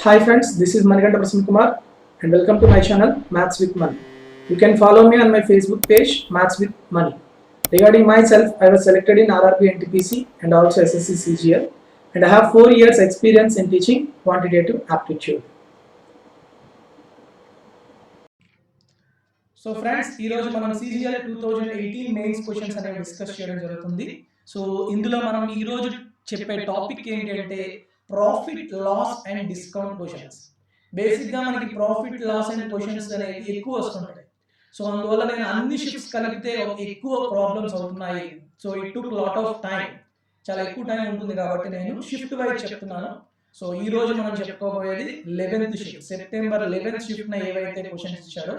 Hi friends, this is Manikanta Prasanna Kumar and welcome to my channel Maths with Money. You can follow me on my Facebook page Maths with Money. Regarding myself, I was selected in RRB NTPC and also SSC CGL and I have 4 years experience in teaching quantitative aptitude. So friends ఈరోజు మనం CGL 2018 mains questions అనేవి discuss చేయడం జరుగుతుంది. So ఇందులో మనం ఈరోజు చెప్పే topic ఏంటంటే profit loss and discount questions. బేసిక్గా మనకి ప్రాఫిట్ లాస్ అండ్ క్వశ్చన్స్ అనేవి ఎక్కువ వస్తుంటాయి. సో అందువల్ల నేను అన్ని షిఫ్ట్స్ కలిపితే ఎక్కువ ప్రాబ్లమ్స్ అవుతున్నాయి. So it took lot of time, చాలా ఎక్కువ టైం ఉంటుంది కాబట్టి నేను షిఫ్ట్ వైజ్ చెప్తున్నాను. సో ఈ రోజు మనం చెప్పుకోబోయేది 11th shift, September 11th shift న ఏవైతే క్వశ్చన్స్ ఇచ్చారో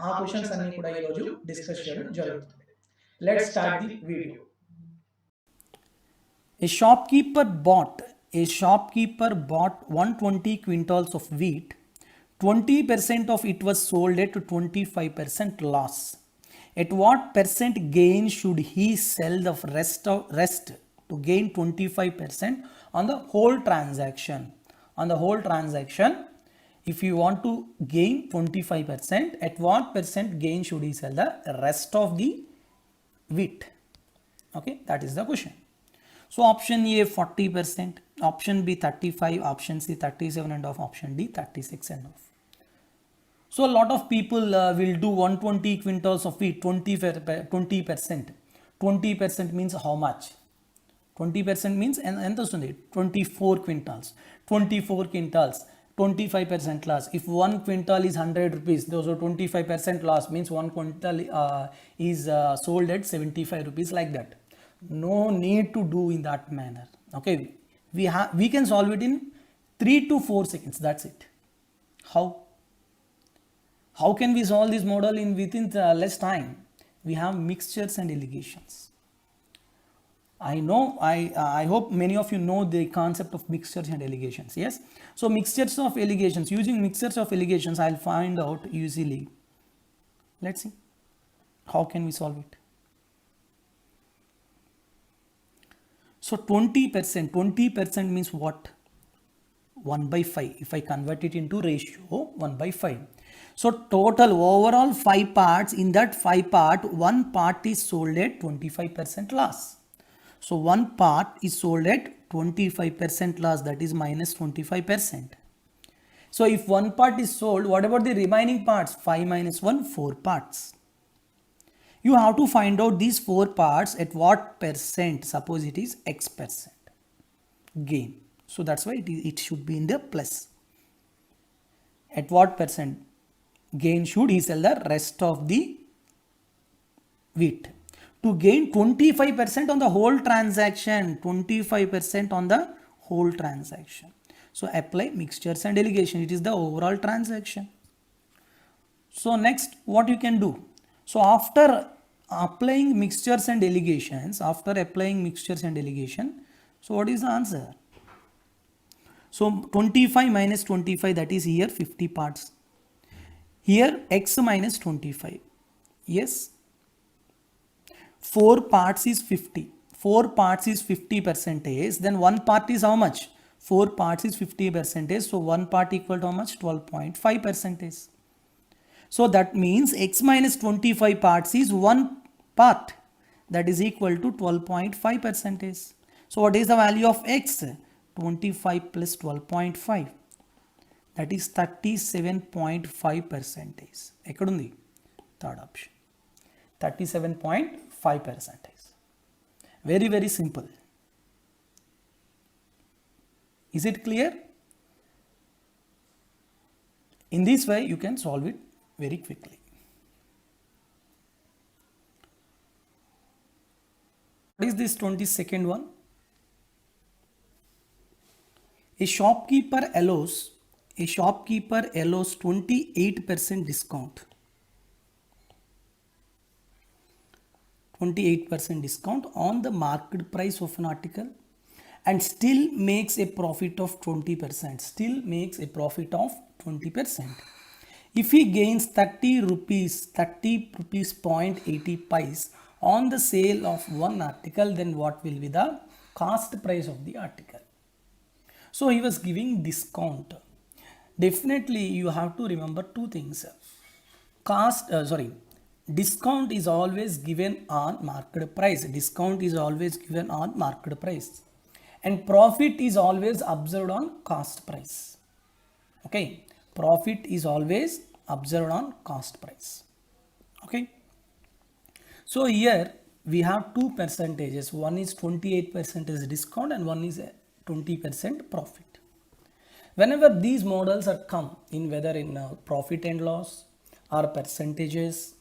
ఆ క్వశ్చన్స్ అన్ని కూడా ఈ రోజు డిస్కస్ చేయడం జరుగుతుంది. Let's start the video. A shopkeeper bought 120 quintals of wheat. 20% of it was sold at 25% loss. At what percent gain should he sell the rest to gain 25% on the whole transaction? On the whole transaction, if you want to gain 25%, at what percent gain should he sell the rest of the wheat? Okay, that is the question. So option A 40%, option B 35%, option C 37 and off, option D 36 and off. So a lot of people will do 120 quintals of wheat, 20%. 20% means how much? 20% means ఎంత వస్తుంది? 24 quintals. 24 quintals, 25% loss. If 1 quintal is 100 rupees, those are 25% loss means 1 quintal is sold at 75 rupees, like that. No need to do in that manner. Okay, we can solve it in 3 to 4 seconds. That's it. How can we solve this model in within less time? We have mixtures and allegations. I hope many of you know the concept of mixtures and allegations. Yes, so mixtures of allegations, using mixtures of allegations I'll find out easily. Let's see how can we solve it. So 20% means what? 1/5. If I convert it into ratio, 1/5. So total overall 5 parts. In that 5 part, one part is sold at 25% loss. So one part is sold at 25% loss, that is minus 25%. So if one part is sold, what about the remaining parts? 5 minus 1, 4 parts. You have to find out these 4 parts at what percent. Suppose it is X% gain. So that's why it should be in the plus. At what percent gain should he sell the rest of the wheat to gain 25% on the whole transaction? 25% on the whole transaction. So apply mixtures and allegation. It is the overall transaction. So next, what you can do? So after applying mixtures and allegations, so what is the answer? So 25 minus 25, that is here 50 parts. Here X minus 25. Yes, 4 parts is 50. 4 parts is 50%. Then one part is how much? 4 parts is 50%. So one part equal to how much? 12.5%. So that means X minus 25 parts is one part, that is equal to 12.5%. So what is the value of X? 25 plus 12.5, that is 37.5%. Ekkadundi? Third option, 37.5%. Very, very simple. Is it clear? In this way you can solve it very quickly. What is this 22nd one? A shopkeeper allows 28% discount. 28% discount on the market price of an article and still makes a profit of 20%. Still makes a profit of 20%. If he gains 30 rupees 0.80 on the sale of one article, then what will be the cost price of the article? So he was giving discount. Definitely you have to remember two things. Discount is always given on market price. Discount is always given on market price. And profit is always observed on cost price. Okay. Profit is always observed on cost price. Okay. So here we have two percentages. One is 28% is discount and one is 20% profit. Whenever these models are come in, whether in profit and loss or percentages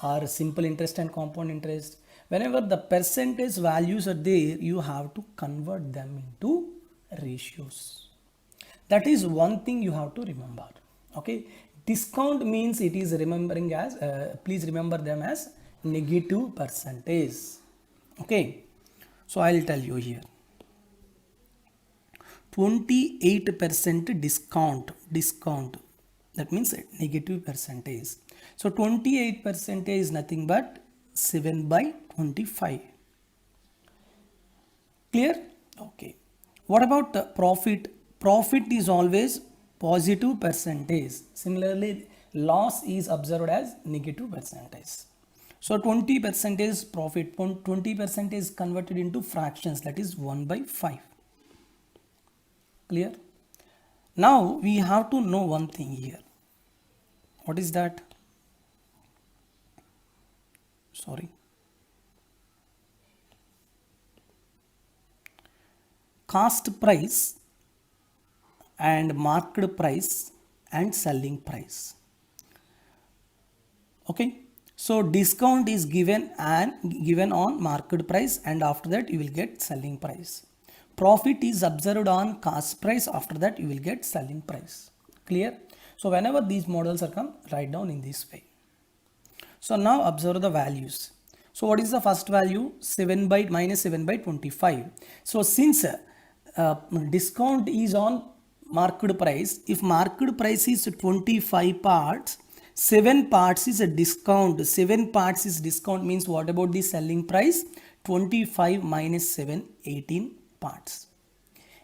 or simple interest and compound interest, whenever the percentage values are there, you have to convert them into ratios. That is one thing you have to remember. Okay, discount means it is remembering as please remember them as negative percentage. Okay, so I'll tell you here. 28% discount, that means negative percentage. So 28% is nothing but 7 by 25. Clear? Okay. What about the profit? Profit is always positive percentage. Similarly, loss is observed as negative percentage. So 20% is profit, 20% is converted into fractions, that is 1 by 5. Clear? Now we have to know one thing here. What is that? Sorry. Cost price and market price and selling price. Okay. So discount is given on market price, and after that you will get selling price. Profit is observed on cost price, after that you will get selling price. Clear? So whenever these models are come, write down in this way. So now observe the values. So what is the first value? 7 by minus 7 by 25. So since discount is on market price, if market price is 25 parts, 7 parts is a discount. 7 parts is discount means what about the selling price? 25 minus 7, 18 parts.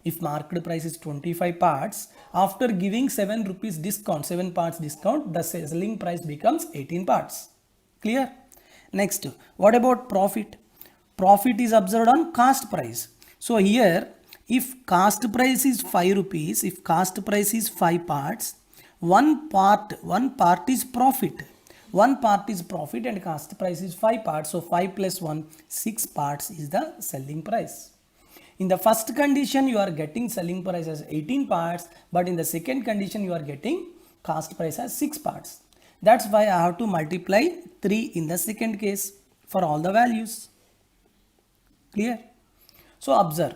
If market price is 25 parts, after giving 7 rupees discount, 7 parts discount, the selling price becomes 18 parts. Clear? Next, what about profit? Profit is observed on cost price. So here, if cost price is 5 rupees, if cost price is 5 parts, one part is profit. One part is profit and cost price is 5 parts. So 5 plus 1, 6 parts is the selling price. In the first condition, you are getting selling price as 18 parts, but in the second condition, you are getting cost price as 6 parts. That's why I have to multiply 3 in the second case for all the values. Clear? So observe.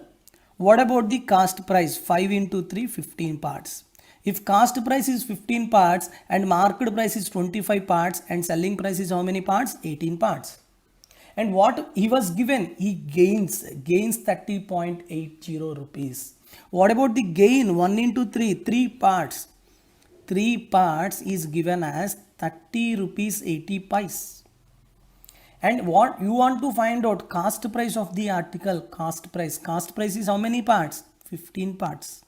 What about the cost price? 5 into 3, 15 parts. If cost price is 15 parts and market price is 25 parts and selling price is how many parts? 18 parts. And what he was given? He gains 30.80 rupees. What about the gain? 1 into 3, 3 parts. 3 parts is given as 30 rupees 80 pice. And what you want to find out? Cost price of the article. Cost price. Cost price is how many parts? 15 parts.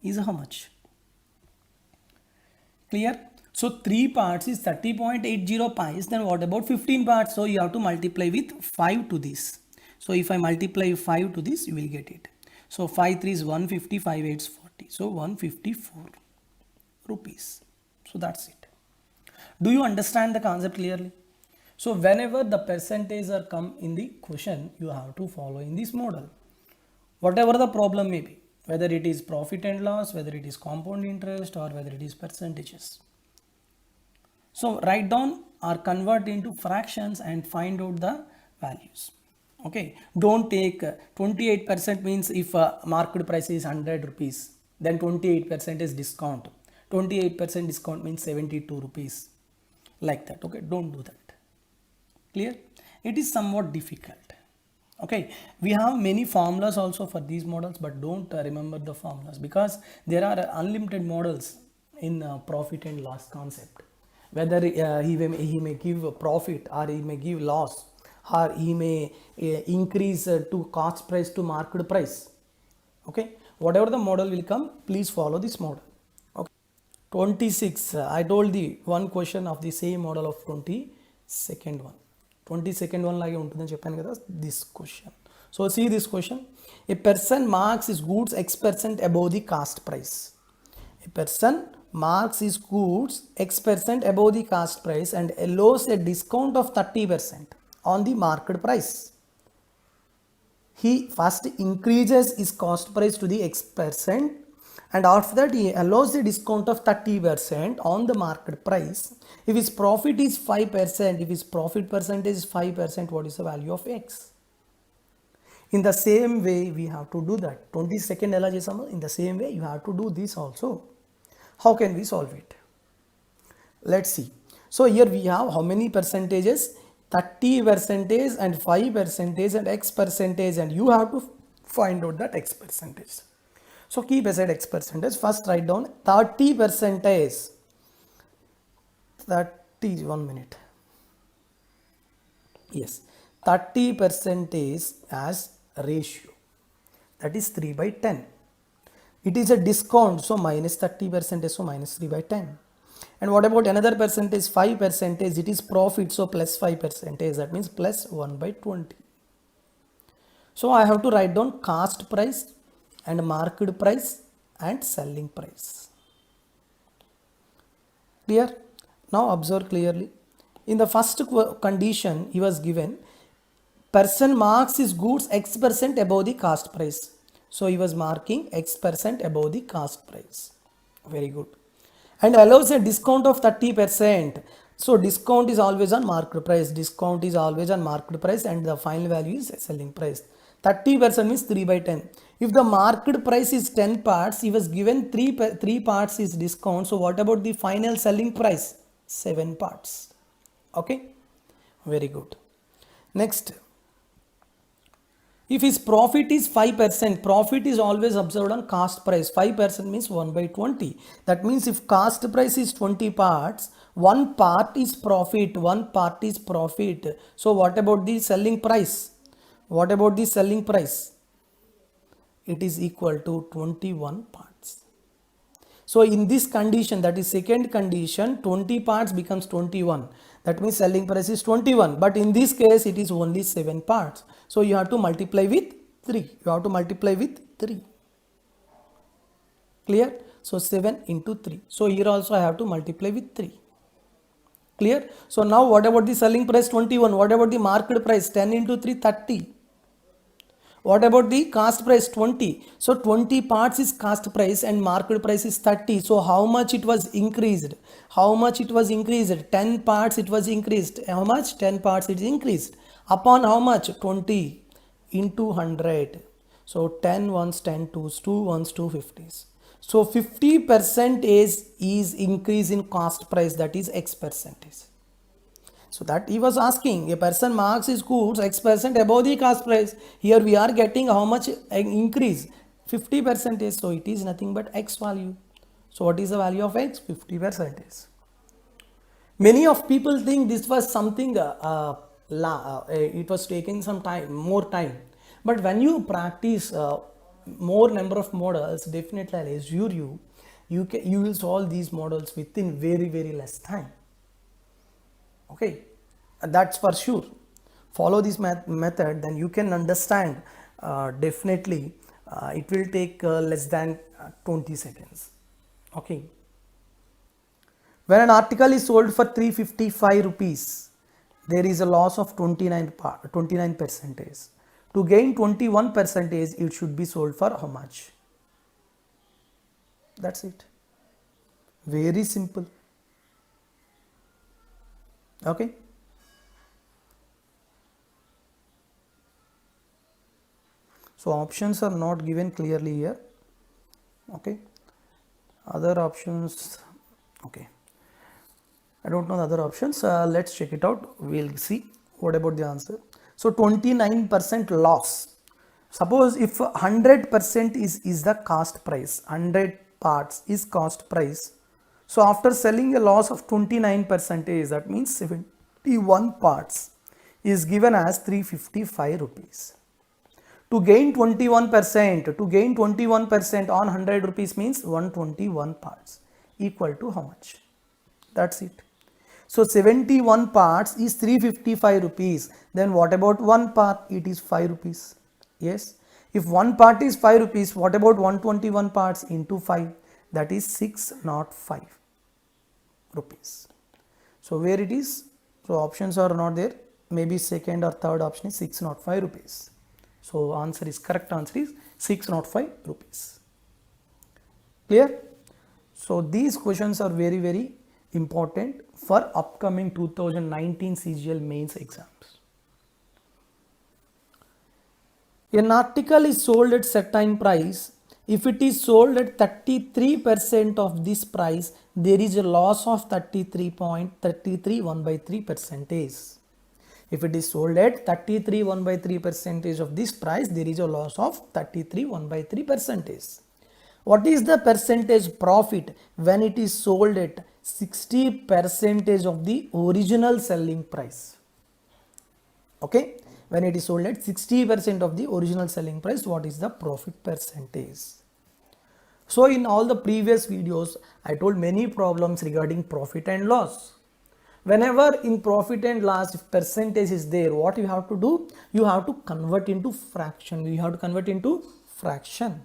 Is how much? Clear? So 3 parts is 30.80 pice. Then what about 15 parts? So you have to multiply with 5 to this. So if I multiply 5 to this, you will get it. So 5 3 is 150, 5 8 is 40. So 154 rupees. So that's it. Do you understand the concept clearly? So whenever the percentages are come in the question, you have to follow in this model. Whatever the problem may be, whether it is profit and loss, whether it is compound interest, or whether it is percentages. So write down or convert into fractions and find out the values. Okay. Don't take 28% means if market price is 100 rupees, then 28% is discount. 28% discount means 72 rupees. Like that. Okay. Don't do that. Clear? It is somewhat difficult. Okay. We have many formulas also for these models, but don't remember the formulas because there are unlimited models in profit and loss concept. Whether he may give profit or he may give loss or he may increase to cost price to market price. Okay. Whatever the model will come, please follow this model. Okay. 26. I told the one question of the same model of 22nd one. 22nd one లాగే ఉంటుందని చెప్పాను కదా, this question. So see this question. A person marks his goods X% above the cost price. A person marks his goods X% above the cost price and allows a discount of 30% on the market price. He first increases his cost price to the X% and after that he allows a discount of 30% on the market price. If his profit is 5%, if his profit percentage is 5%, what is the value of X? In the same way we have to do that. 22nd ఎలా చేసాము, in the same way you have to do this also. How can we solve it? Let's see. So here we have how many percentages? 30% and 5% and X percentage, and you have to find out that X percentage. So keep aside X percentage. First write down 30%. 1 minute. Yes, 30% as ratio, that is 3/10. It is a discount, so minus 30%, so minus 3/10. And what about another percentage, 5%? It is profit, so plus 5%, that means plus 1/20. So I have to write down cost price and market price and selling price. Clear? Now observe clearly. In the first condition he was given, person marks his goods X% above the cost price. So he was marking X% above the cost price. Very good. And allows a discount of 30%. So discount is always on market price. Discount is always on market price and the final value is selling price. 30% means 3/10. If the market price is 10 parts, he was given 3 parts is discount. So what about the final selling price? 7 parts. Okay. Very good. Next. If his profit is 5%, profit is always observed on cost price. 5% means 1/20. That means if cost price is 20 parts, 1 part is profit, 1 part is profit. So what about the selling price? What about the selling price? It is equal to 21 parts. So in this condition, that is second condition, 20 parts becomes 21. That means selling price is 21. But in this case, it is only 7 parts. So you have to multiply with 3. You have to multiply with 3. Clear? So 7 into 3. So here also I have to multiply with 3. Clear? So now what about the selling price? 21. What about the market price? 10 into 3, 30. What about the cost price? 20. So 20 parts is cost price and market price is 30. So how much it was increased? How much it was increased? 10 parts it was increased. How much? 10 parts it is increased. Upon how much? 20 into 100. So 10 ones, 10 twos, 2 ones, 2 50s. So 50% is increase in cost price, that is X percentage. So that he was asking, a person marks his goods X% above the cost price. Here we are getting how much increase? 50%. So it is nothing but X value. So what is the value of X? 50%. Many of people think this was something, it was taking some time, more time. But when you practice more number of models, definitely I'll assure you, you will solve these models within very, very less time. Okay, that's for sure. Follow this method, then you can understand. Definitely it will take less than 20 seconds. Okay. When an article is sold for 355 rupees, there is a loss of 29%. To gain 21%, it should be sold for how much? That's it. Very simple. Okay. So options are not given clearly here. Okay. Other options. Okay. I don't know the other options. Let's check it out. We'll see what about the answer. So 29% loss. Suppose if 100% is the cost price, 100 parts is cost price. So after selling a loss of 29%, that means 71 parts is given as 355 rupees. To gain 21%, on 100 rupees means 121 parts. equal to how much? That's it. So 71 parts is 355 rupees. Then what about one part? It is 5 rupees. Yes. If one part is 5 rupees, what about 121 parts into 5? That is 605 rupees. So where it is? So options are not there. Maybe second or third option is 605 rupees. So answer is, correct answer is 605 rupees. Clear? So these questions are very, very important for upcoming 2019 CGL mains exams. An article is sold at certain price. If it is sold at 33% of this price, there is a loss of 33.33 1 by 3 percentage. If it is sold at 33 1 by 3 percentage of this price, there is a loss of 33 1 by 3 percentage. What is the percentage profit when it is sold at 60 percentage of the original selling price? Okay, when it is sold at 60% of the original selling price, what is the profit percentage? So in all the previous videos, I told many problems regarding profit and loss. Whenever in profit and loss, if percentage is there, what you have to do? You have to convert into fraction. You have to convert into fraction.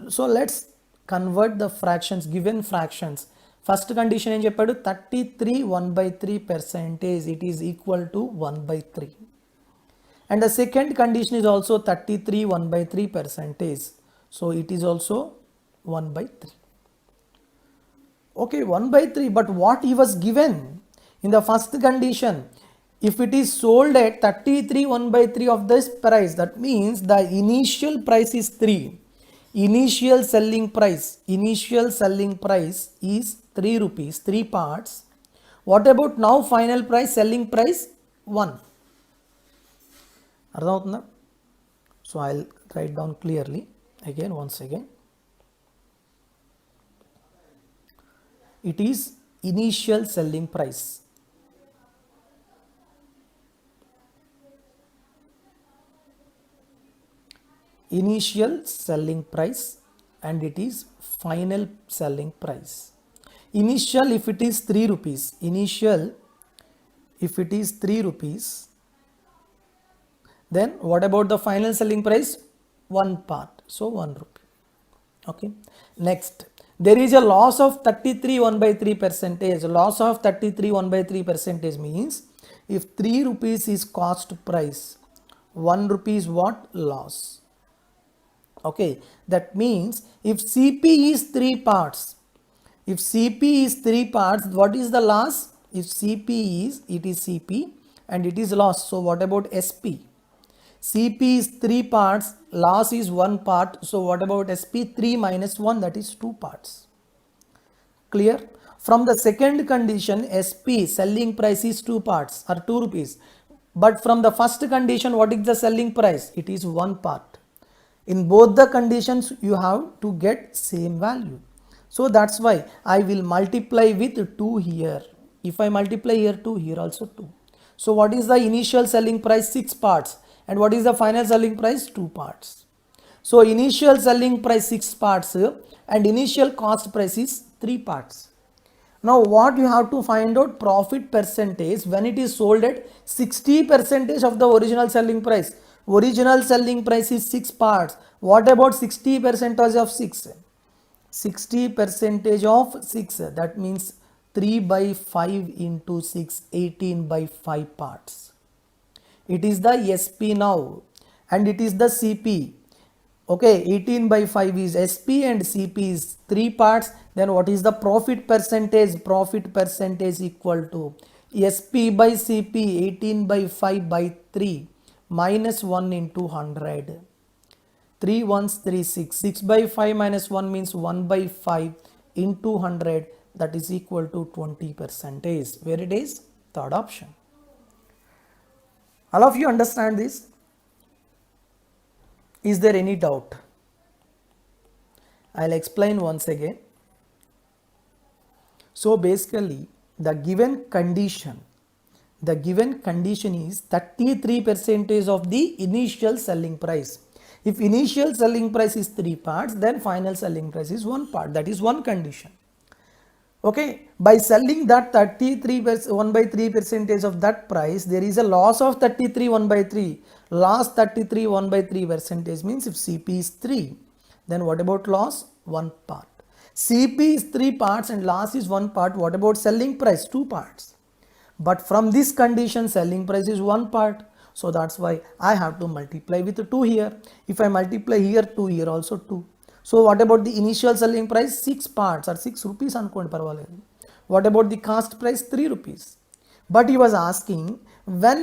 So let's convert the fractions, given fractions. First condition em cheppadu, 33 1 by 3 percentage, it is equal to 1 by 3. And the second condition is also 33 1 by 3 percentage. So it is also 1 by 3. Okay, 1 by 3, but what he was given in the first condition, if it is sold at 33 1 by 3 of this price, that means the initial price is 3. Initial selling price is 3 rupees, 3 parts. What about now final price, selling price 1? So I'll write down clearly again, once again. It is initial selling price. Initial selling price and it is final selling price. Initial, if it is 3 rupees, initial if it is 3 rupees, then what about the final selling price? 1 part, so 1 rupee. Okay, next, there is a loss of 33 1 by 3 percentage. Loss of 33 1 by 3 percentage means if 3 rupees is cost price, 1 rupee is what? Loss. Okay, that means if CP is 3 parts, what is the loss? If CP is, it is CP and it is loss. So what about SP? CP is 3 parts, loss is 1 part. So what about SP? 3 minus 1, that is 2 parts. Clear? From the second condition, SP, selling price is 2 parts or 2 rupees. But from the first condition, what is the selling price? It is 1 part. In both the conditions, you have to get same value. So that's why I will multiply with 2 here. If I multiply here 2, here also 2. So what is the initial selling price? 6 parts. And what is the final selling price? 2 parts. So initial selling price 6 parts and initial cost price is 3 parts. Now what you have to find out? Profit percentage when it is sold at 60% of the original selling price. Original selling price is 6 parts. What about 60% of 6? 60% of 6, that means 3 by 5 into 6, 18 by 5 parts. It is the SP now and it is the CP. Okay, 18 by 5 is SP and CP is 3 parts. Then what is the profit percentage? Profit percentage equal to SP by CP, 18 by 5 by 3 minus 1 into 100. 3 ones 3 6. 6 by 5 minus 1 means 1 by 5 into 100, that is equal to 20%. Where it is? Third option. All of you understand this? Is there any doubt? I'll explain once again. So basically the given condition is 33% of the initial selling price. If initial selling price is 3 parts, then final selling price is 1 part. That is one condition. Okay, by selling that 33 1 by 3 percentage of that price, there is a loss of 33 1 by 3. Loss 33 1 by 3 percentage means if CP is 3, then what about loss? 1 part. CP is 3 parts and loss is 1 part. What about selling price? 2 parts. But from this condition, selling price is 1 part. So that's why I have to multiply with 2 here. If I multiply here 2, here also 2. So what about the initial selling price? 6 parts or 6 rupees అనుకోండి పర్వాలేదు. What about the cost price? 3 rupees. But he was asking when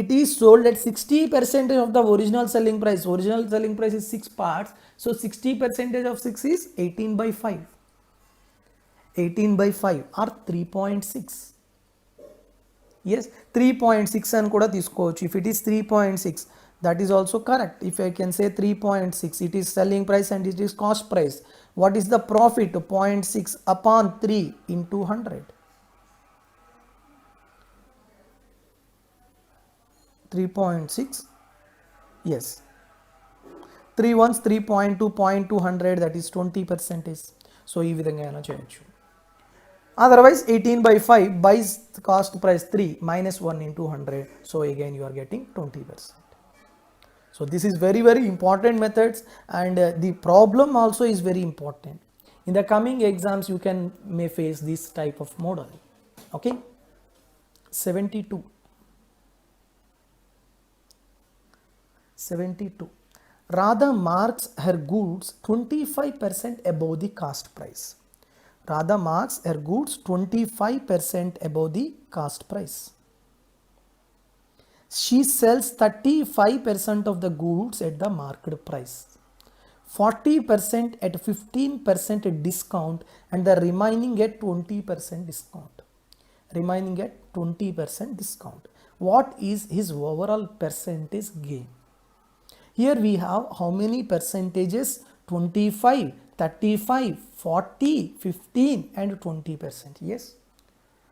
it is sold at 60% of the original selling price. Original selling price is 6 parts. So 60% of 6 is 18 by 5. 18 by 5 or 3.6. Yes, 3.6 and kuda తీసుకోవచ్చు. If it is 3.6, that is also correct. If I can say 3.6, it is selling price and it is cost price. What is the profit? 0.6 upon 3 into 100. 3.6, yes. 3 ones 3.2, 0.200, that is 20%. So ఈ విధంగా అయినా చేయొచ్చు. Otherwise 18 by 5 buys the cost price 3 minus 1 into 100. So again you are getting 20%. So this is very important methods, and the problem also is very important. In the coming exams you may face this type of model. Okay. 72. Radha marks her goods 25% above the cost price. Radha marks her goods 25% above the cost price. She sells 35% of the goods at the market price, 40% at 15% discount, and the remaining at 20% discount. Remaining at 20% discount. What is his overall percentage gain? Here we have how many percentages? 25, 35, 40, 15 and 20%. Yes.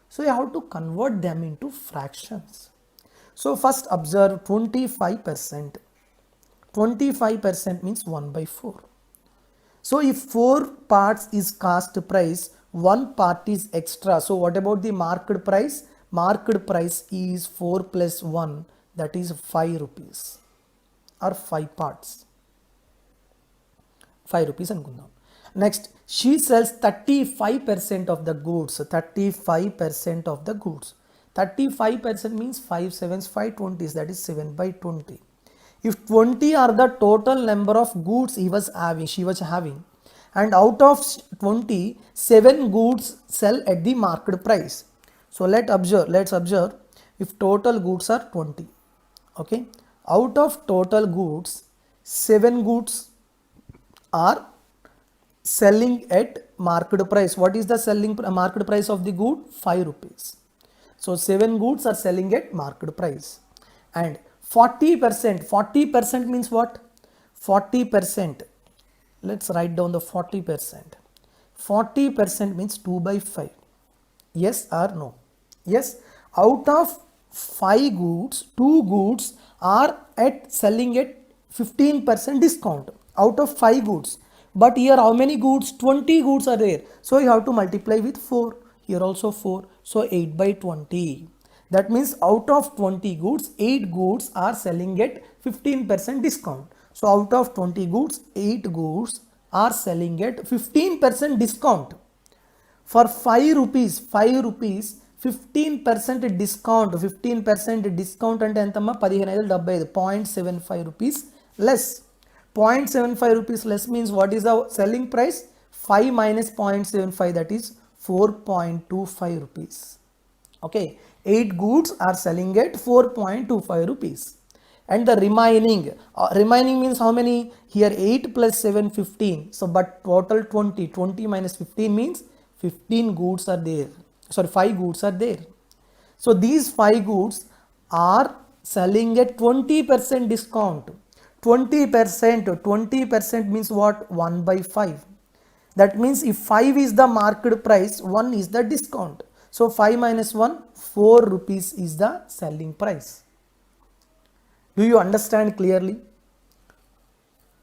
So you have to convert them into fractions. So first observe 25%. 25% means 1 by 4. So if 4 parts is cost price, 1 part is extra. So what about the market price? Market price is 4 plus 1, that is 5 rupees. Or 5 parts. 5 rupees అనుకుందాం. Next, she sells 35% of the goods. 35% of the goods. 35% means 5 sevens, 5 20s, that is 7 by 20. If 20 are the total number of goods she was having, and out of 20, 7 goods sell at the market price. So let's observe if total goods are 20. Okay. Out of total goods, 7 goods are selling at market price. What is the market price of the good? 5 rupees. So 7 goods are selling at market price. And 40% means what? 40%. Let's write down the 40%. 40% means 2 by 5. Yes or no? Yes. Out of 5 goods, 2 goods are selling at 15% discount out of 5 goods. But here how many goods? 20 goods are there. So you have to multiply with 4. Here also 4. So 8 by 20. That means out of 20 goods, 8 goods are selling at 15% discount. So out of 20 goods, 8 goods are selling at 15% discount. For 5 rupees, 15% discount. 15% discount అంటే ఎంతమ్మా? 15,75, 0.75 rupees less. 0.75 rupees less means what is the selling price? 5 minus 0.75, that is 4.25 rupees. Okay, 8 goods are selling at 4.25 rupees. And the remaining means how many? Here 8 plus 7, 15. So but total 20. 20 minus 15 means 15 goods are there. Sorry, 5 goods are there. So these 5 goods are selling at 20% discount. 20% means what? 1 by 5. That means if 5 is the market price, 1 is the discount. So 5 minus 1, 4 rupees is the selling price. Do you understand clearly?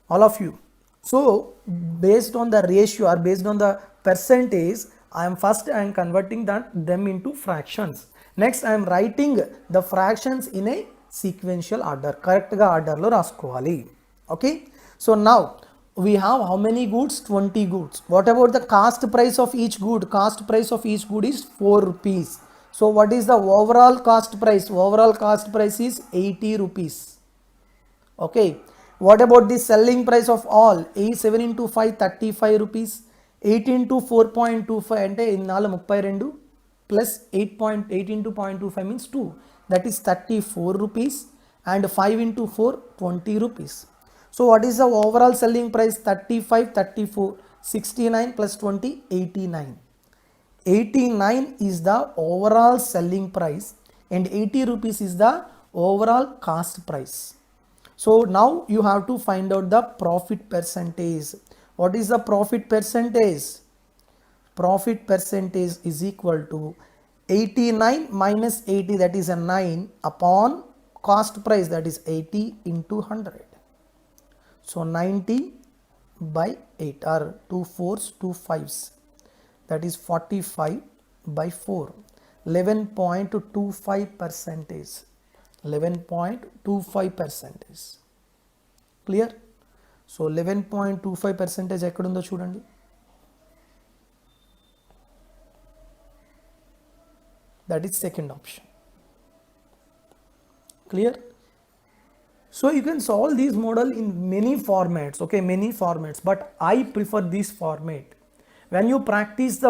All of you. So based on the ratio or based on the percentage, I am converting them into fractions. Next I am writing the fractions in a sequential order. Correct ga order lo raskoవాలి. Okay, so now we have how many goods? 20 goods. What about the cost price of each good? Cost price of each good is 4 rupees. So what is the overall cost price? Overall cost price is 80 rupees. Okay, what about the selling price of all? 7 into 5 35 rupees. 8 into 4.25 అంటే 4 32 plus 8.8 into 0.25 means 2, that is 34 rupees, and 5 into 4 20 rupees. So what is the overall selling price? 35 34 69 plus 20 89. 89 is the overall selling price and 80 rupees is the overall cost price. So now you have to find out the profit percentage. What is the profit percentage? Profit percentage is equal to 89 minus 80, that is a 9, upon cost price, that is 80 into 100. So 90 by 8, or 2 4s 2 5s, that is 45 by 4. 11.25 percentage. 11.25 percentage. Clear? So 11.25 percentage ekkadundo chudandi. That is second option. Clear? So you can solve this model in many formats. Okay, many formats, but I prefer this format. When you practice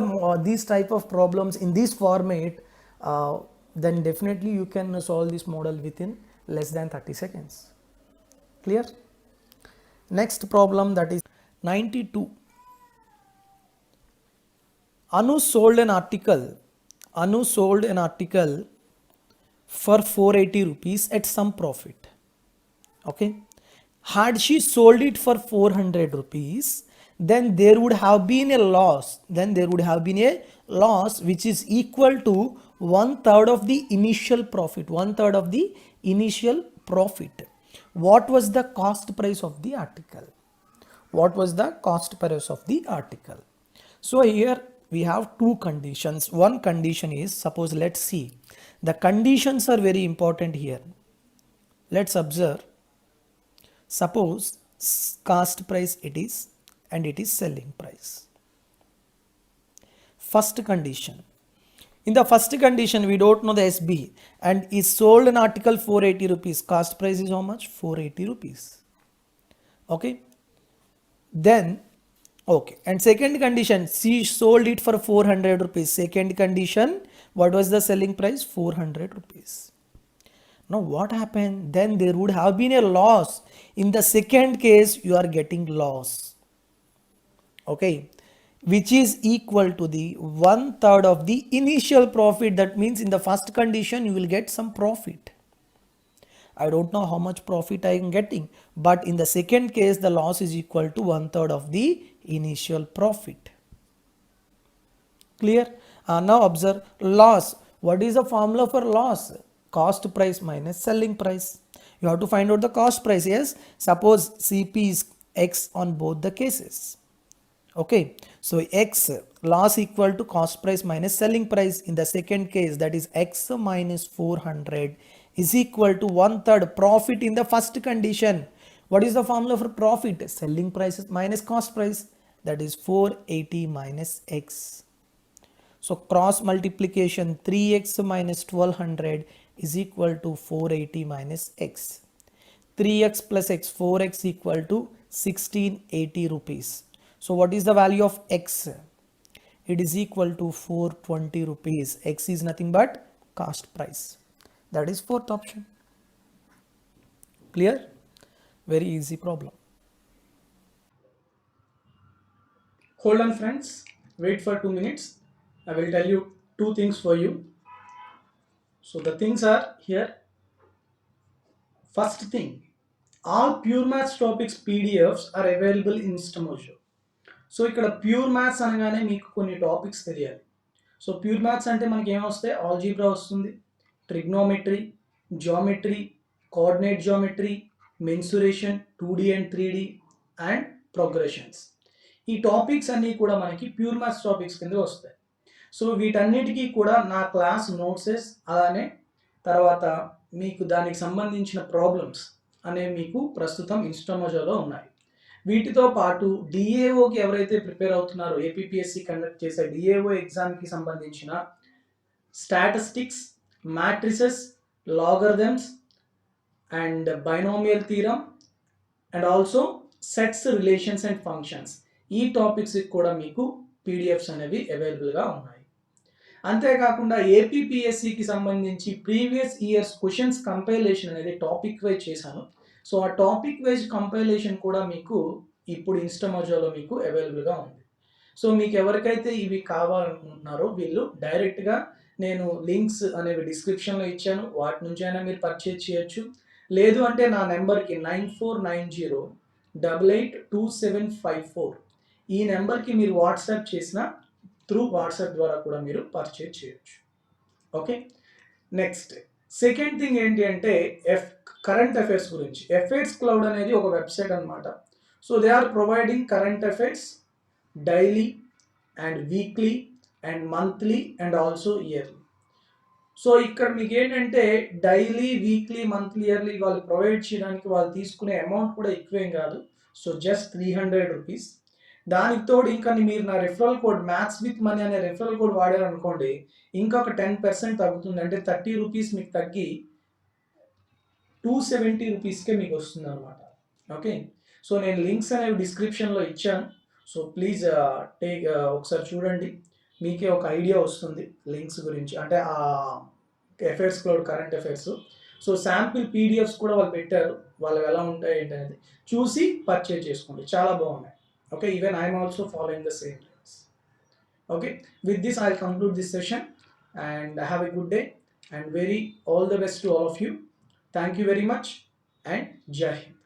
these type of problems in this format, then definitely you can solve this model within less than 30 seconds. Clear? Next problem, that is 92. Anu sold an article for 480 rupees at some profit. Okay, had she sold it for 400 rupees, then there would have been a loss. Which is equal to 1/3 of the initial profit. 1/3 of the initial profit. What was the cost price of the article? So here we have two conditions. One condition is, suppose, let's see, the conditions are very important here. Let's observe. Suppose cost price it is, and it is selling price. First condition. In the first condition, we don't know the SB, and is sold an article 480 rupees. Cost price is how much? 480 rupees. Okay. Then, okay. And second condition, she sold it for 400 rupees. Second condition, what was the selling price? 400 rupees. Now what happened? Then there would have been a loss. In the second case, you are getting loss. Okay, which is equal to the 1/3 of the initial profit. That means in the first condition, you will get some profit. I don't know how much profit I am getting, but in the second case, the loss is equal to 1/3 of the initial profit. Clear? Now observe loss. What is the formula for loss? Cost price minus selling price. You have to find out the cost price. Yes, suppose CP is X on both the cases. Okay, so X, loss equal to cost price minus selling price. In the second case, that is X minus 400 is equal to 1/3 profit in the first condition. What is the formula for profit? Selling price minus cost price, that is 480 minus X. So cross multiplication, 3x minus 1200 is equal to 480 minus X. 3x plus X, 4x equal to 1680 rupees. So what is the value of X? It is equal to 420 rupees. X is nothing but cost price. That is fourth option. Clear? Very easy problem. Hold on friends, wait for 2 minutes. I will tell you two things for you. So the things are here. First thing, all pure maths topics PDFs are available in Instamojo. So ఇక్కడ pure maths అనగానే మీకు కొన్ని topics తెలియాలి. So pure maths అంటే మనకి ఏమొస్తాయి? Algebra వస్తుంది, trigonometry, geometry, coordinate geometry, mensuration, 2D and 3D and progressions. ఈ టాపిక్స్ అన్నీ కూడా మనకి ప్యూర్ మ్యాథ్స్ టాపిక్స్ కింద వస్తాయి. సో వీటన్నిటికీ కూడా నా క్లాస్ నోట్సెస్ అలానే తర్వాత మీకు దానికి సంబంధించిన ప్రాబ్లమ్స్ అనేవి మీకు ప్రస్తుతం ఇన్స్టామోజోలో ఉన్నాయి. వీటితో పాటు డిఏఓకి ఎవరైతే ప్రిపేర్ అవుతున్నారో ఏపీపీఎస్సి కండక్ట్ చేసే డిఏఓ ఎగ్జామ్కి సంబంధించిన statistics, matrices, logarithms and binomial theorem and also sets, relations and functions, ఈ టాపిక్స్కి కూడా మీకు పీడిఎఫ్స్ అనేవి అవైలబుల్గా ఉన్నాయి. అంతేకాకుండా ఏపీపీఎస్సికి సంబంధించి ప్రీవియస్ ఇయర్స్ క్వశ్చన్స్ కంపైలేషన్ అనేది టాపిక్ వైజ్ చేశాను. సో ఆ టాపిక్ వైజ్ కంపైలేషన్ కూడా మీకు ఇప్పుడు ఇన్స్టామోజోలో మీకు అవైలబుల్గా ఉంది. సో మీకు ఎవరికైతే ఇవి కావాలనుకుంటున్నారో వీళ్ళు డైరెక్ట్గా నేను లింక్స్ అనేవి డిస్క్రిప్షన్లో ఇచ్చాను, వాటి నుంచి అయినా మీరు పర్చేజ్ చేయొచ్చు. లేదు అంటే నా నెంబర్కి 9490882754 ఈ నెంబర్కి మీరు వాట్సాప్ చేసిన త్రూ వాట్సాప్ ద్వారా కూడా మీరు పర్చేజ్ చేయొచ్చు. ఓకే, నెక్స్ట్ సెకండ్ థింగ్ ఏంటి అంటే కరెంట్ అఫైర్స్ గురించి. అఫైర్స్ క్లౌడ్ అనేది ఒక వెబ్సైట్ అనమాట. So they are providing current affairs daily and weekly and monthly and also yearly. So ఇక్కడ మీకు ఏంటంటే డైలీ, వీక్లీ, మంత్లీ, ఇయర్లీ వాళ్ళు ప్రొవైడ్ చేయడానికి వాళ్ళు తీసుకునే అమౌంట్ కూడా ఎక్కువేం కాదు. So just 300 rupees. దానికి తోడు ఇంకా మీరు నా referral code maths with money అనే రిఫరల్ కోడ్ వాడారనుకోండి, ఇంకొక 10% తగ్గుతుంది. అంటే 30 రూపీస్ మీకు తగ్గి 270 రూపీస్కే మీకు వస్తుంది అనమాట. ఓకే, సో నేను లింక్స్ అనేవి డిస్క్రిప్షన్లో ఇచ్చాను. సో ప్లీజ్ ఒకసారి చూడండి, మీకే ఒక ఐడియా వస్తుంది లింక్స్ గురించి, అంటే ఆ affairs cloud current affairs. So sample PDFs కూడా వాళ్ళు పెట్టారు, వాళ్ళు ఎలా ఉంటాయి ఏంటనేది చూసి పర్చేజ్ చేసుకోండి, చాలా బాగున్నాయి. Okay, even I am also following the same links. Okay, with this I'll conclude this session and have a good day and all the best to all of you. Thank you very much and Jai Hind.